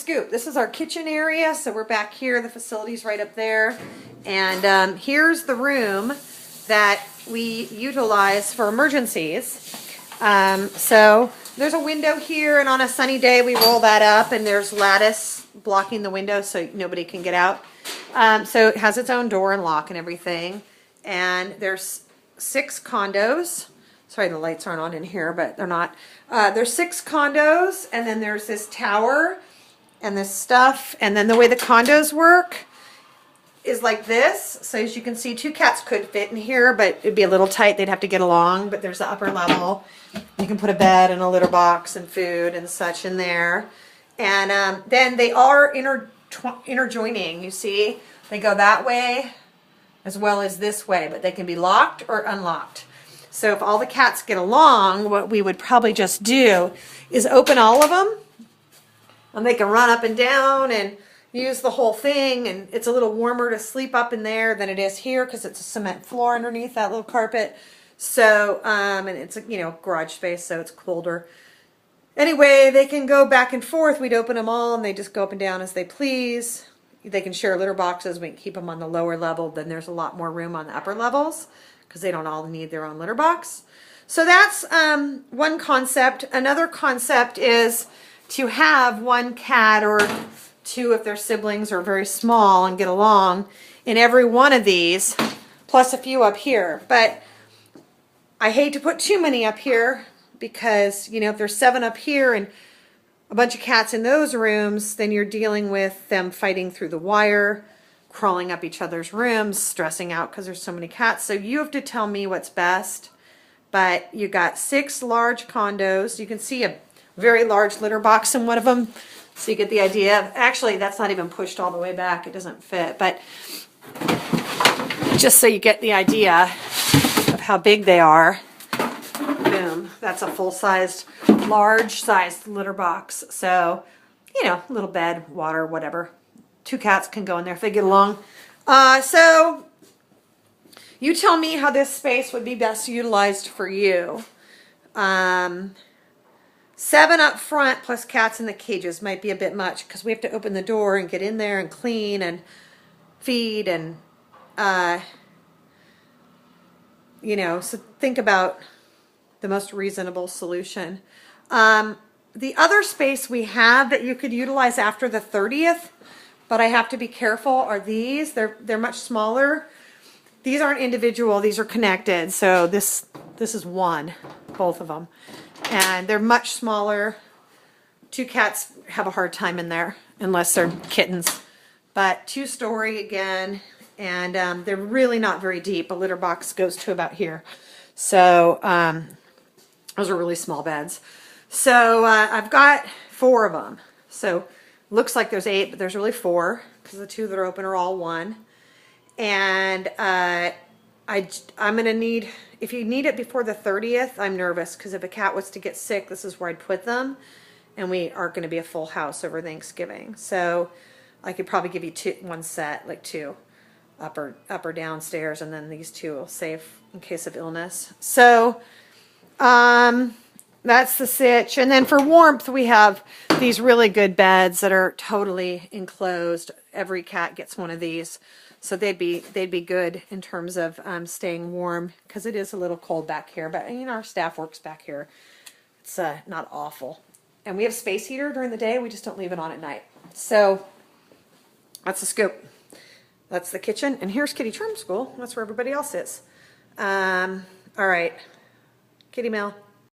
Scoop. This is our kitchen area. So we're back here. The facility's right up there. And here's the room that we utilize for emergencies. So there's a window here, and on a sunny day we roll that up, and there's lattice blocking the window so nobody can get out. So it has its own door and lock and everything. And there's 6 condos. Sorry, the lights aren't on in here, but they're not. There's 6 condos, and then there's this tower and this stuff. And then the way the condos work is like this. So as you can see, 2 cats could fit in here, but it'd be a little tight. They'd have to get along. But there's the upper level. You can put a bed and a litter box and food and such in there. And then they are interjoining, you see. They go that way as well as this way, but they can be locked or unlocked. So if all the cats get along, what we would probably just do is open all of them, and they can run up and down and use the whole thing. And it's a little warmer to sleep up in there than it is here because it's a cement floor underneath that little carpet. So, and it's a, garage space, so it's colder. Anyway, they can go back and forth. We'd open them all, and they just go up and down as they please. They can share litter boxes. We can keep them on the lower level. Then there's a lot more room on the upper levels because they don't all need their own litter box. So that's one concept. Another concept is to have 1 cat or 2 if their siblings are very small and get along in every one of these, plus a few up here. But I hate to put too many up here because, if there's 7 up here and a bunch of cats in those rooms, then you're dealing with them fighting through the wire, crawling up each other's rooms, stressing out because there's so many cats. So you have to tell me what's best. But you got 6 large condos. You can see a very large litter box in one of them. So you get the idea. Actually, that's not even pushed all the way back. It doesn't fit. But just so you get the idea of how big they are. Boom. That's a full-sized, large-sized litter box. So, little bed, water, whatever. 2 cats can go in there if they get along. So you tell me how this space would be best utilized for you. 7 up front plus cats in the cages might be a bit much because we have to open the door and get in there and clean and feed and, so think about the most reasonable solution. The other space we have that you could utilize after the 30th, but I have to be careful, are these. They're much smaller. These aren't individual, these are connected. So this is one, both of them. And they're much smaller. 2 cats have a hard time in there unless they're kittens. But 2-story again, and they're really not very deep. A litter box goes to about here. So those are really small beds. So I've got 4 of them. So looks like there's 8, but there's really 4 because the 2 that are open are all 1. And I'm going to need, if you need it before the 30th, I'm nervous because if a cat was to get sick, this is where I'd put them. And we aren't going to be a full house over Thanksgiving. So I could probably give you 1 set, like 2, up or downstairs, and then these 2 will save in case of illness. So that's the sitch. And then for warmth, we have these really good beds that are totally enclosed. Every cat gets one of these. So they'd be good in terms of staying warm because it is a little cold back here. But our staff works back here. It's not awful. And we have space heater during the day. We just don't leave it on at night. So that's the scoop. That's the kitchen. And here's Kitty Trim School. That's where everybody else is. All right. Kitty Mail.